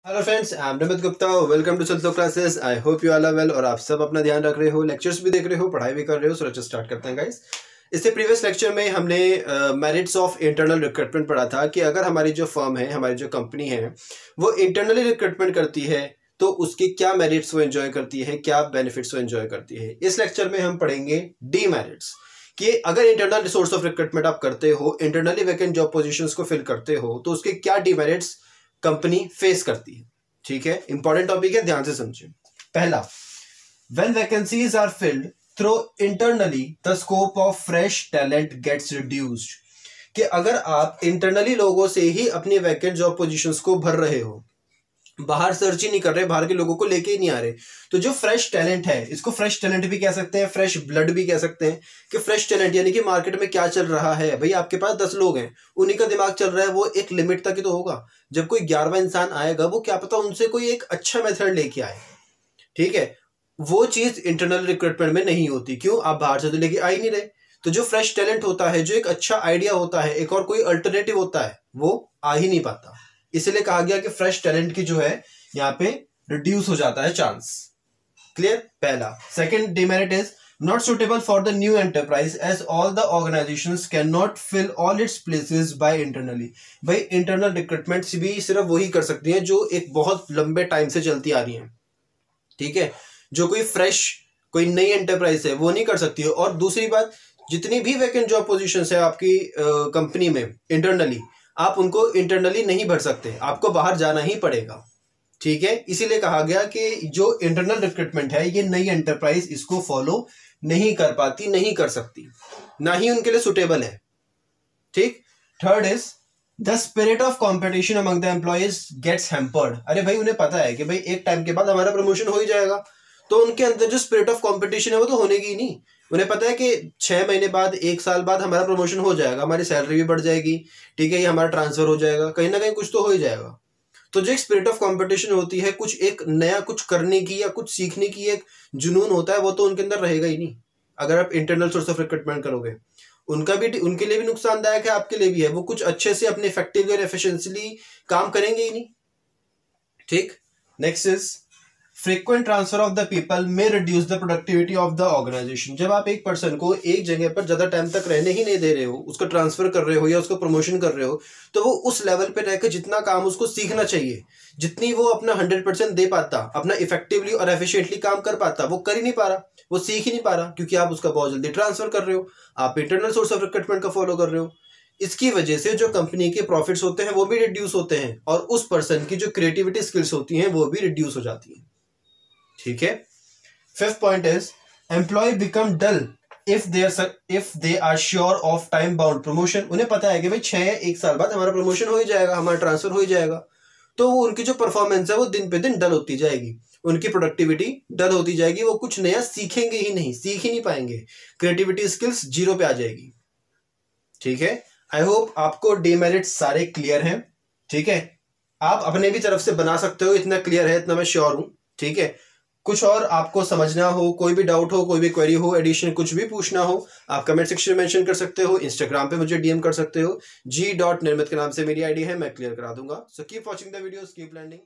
Hello friends, I am Nimit Gupta. Welcome to सल्तो classes. I hope you all are well और आप सब अपना ध्यान रख रहे हो, लेक्चर्स भी देख रहे हो, पढ़ाई भी कर रहे हो। सो लेट्स स्टार्ट करते हैं गाइस। इससे प्रीवियस लेक्चर में हमने मेरिट्स ऑफ इंटरनल रिक्रूटमेंट पढ़ा था कि अगर हमारी जो फर्म है, हमारी जो कंपनी है, वो इंटरनली रिक्रूटमेंट करती है तो उसके क्या मेरिट्स वो एंजॉय करती है, क्या बेनिफिट्स वो एंजॉय करती है। इस लेक्चर में हम पढ़ेंगे डी मेरिट्स कि अगर इंटरनल रिसोर्स ऑफ रिक्रूटमेंट आप करते हो, इंटरनली वैकेंट जॉब पोजीशंस को फिल करते हो, तो उसके क्या डीमेरिट्स कंपनी फेस करती है। ठीक है, इंपॉर्टेंट टॉपिक है, ध्यान से समझिए। पहला, when vacancies are filled through internally the scope of fresh talent gets reduced. कि अगर आप इंटरनली लोगों से ही अपनी वैकेंट जॉब पोजीशंस को भर रहे हो, बाहर सर्च ही नहीं कर रहे, बाहर के लोगों को लेके ही नहीं आ रहे, तो जो फ्रेश टैलेंट है, इसको फ्रेश टैलेंट भी कह सकते हैं, फ्रेश ब्लड भी कह सकते हैं। कि फ्रेश टैलेंट यानी कि मार्केट में क्या चल रहा है भाई, आपके पास 10 लोग हैं, उन्हीं का दिमाग चल रहा है, वो एक लिमिट तक ही तो होगा। जब कोई 11वां इंसान आएगा, वो क्या पता उनसे कोई एक अच्छा मेथड लेके आए। ठीक है, वो चीज इंटरनल रिक्रूटमेंट में नहीं होती। क्यों? आप बाहर से तो लेके आ ही नहीं रहे। तो जो फ्रेश टैलेंट होता है, जो एक अच्छा आइडिया होता है, एक और कोई अल्टरनेटिव होता है, वो आ ही नहीं पाता। इसलिए कहा गया कि फ्रेश टैलेंट की जो है यहाँ पे रिड्यूस हो जाता है चांस। क्लियर? पहला। Second demerit is not suitable for the new enterprise as all the organisations can not fill all its places by internally. भाई इंटरनल रिक्रूटमेंट भी सिर्फ वही कर सकती है जो एक बहुत लंबे टाइम से चलती आ रही है। ठीक है, जो कोई फ्रेश, कोई नई एंटरप्राइज है, वो नहीं कर सकती है। और दूसरी बात, जितनी भी वैकेंट जॉब पोजीशंस है आपकी कंपनी में इंटरनली, आप उनको इंटरनली नहीं भर सकते, आपको बाहर जाना ही पड़ेगा। ठीक है, इसीलिए कहा गया कि जो इंटरनल रिक्रूटमेंट है, ये नई एंटरप्राइज इसको फॉलो नहीं कर पाती, नहीं कर सकती, ना ही उनके लिए सुटेबल है। ठीक। Third is the spirit of competition among the employees gets hampered. अरे भाई, उन्हें पता है कि भाई एक टाइम के बाद हमारा प्रमोशन हो ही जाएगा, तो उनके अंदर जो स्पिरिट ऑफ कंपटीशन है वो तो होने की ही नहीं। उन्हें पता है कि 6 महीने बाद, 1 साल बाद हमारा प्रमोशन हो जाएगा, हमारी सैलरी भी बढ़ जाएगी। ठीक है, ये हमारा ट्रांसफर हो जाएगा, कहीं ना कहीं कुछ तो हो ही जाएगा। तो जो एक स्पिरिट ऑफ कंपटीशन होती है, कुछ एक नया कुछ करने की या कुछ सीखने की एक जुनून होता है, वो तो उनके अंदर रहेगा ही नहीं अगर आप इंटरनल सोर्स ऑफ रिक्रूटमेंट करोगे। उनका भी, उनके लिए भी नुकसानदायक है, आपके लिए भी है। वो कुछ अच्छे से अपने इफेक्टिवली और एफिशिएंटली काम करेंगे ही नहीं। ठीक। Next is frequent transfer of the people may reduce the productivity of the organisation. जब आप एक पर्सन को एक जगह पर ज्यादा टाइम तक रहने ही नहीं दे रहे हो, उसको ट्रांसफर कर रहे हो या उसको प्रमोशन कर रहे हो, तो वो उस लेवल पे रहकर जितना काम उसको सीखना चाहिए, जितनी वो अपना 100% दे पाता, अपना इफेक्टिवली और एफिशिएंटली काम कर पाता, वो कर ही नहीं पा रहा, वो सीख ही नहीं पा रहा, क्योंकि आप उसका बहुत जल्दी ट्रांसफर कर रहे हो, आप इंटरनल सोर्स ऑफ रिक्रूटमेंट का फॉलो कर रहे हो। इसकी वजह से जो कंपनी के प्रॉफिट्स होते हैं वो भी रिड्यूस होते हैं, और उस पर्सन की जो क्रिएटिविटी स्किल्स होती हैं वो भी रिड्यूस हो जाती हैं। ठीक है। Fifth point is employ become dull if they are sure of time bound promotion. उन्हें पता है कि भाई 1 साल बाद हमारा प्रमोशन हो ही जाएगा, हमारा ट्रांसफर हो ही जाएगा, तो वो उनकी जो परफॉर्मेंस है वो दिन पे दिन डल होती जाएगी, उनकी प्रोडक्टिविटी डल होती जाएगी, वो कुछ नया सीखेंगे ही नहीं, सीख ही नहीं पाएंगे, क्रिएटिविटी स्किल्स 0 पे आ जाएगी। ठीक है, आई होप आपको डीमेरिट सारे क्लियर हैं। ठीक है, आप अपने भी तरफ से बना सकते हो, इतना क्लियर है, इतना मैं श्योर हूं। ठीक है, कुछ और आपको समझना हो, कोई भी डाउट हो, कोई भी क्वेरी हो, एडिशन कुछ भी पूछना हो, आप कमेंट सेक्शन में मेंशन कर सकते हो, इंस्टाग्राम पे मुझे डीएम कर सकते हो। g.निर्मित के नाम से मेरी आईडी है, मैं क्लियर करा दूंगा। So keep watching the videos, keep learning.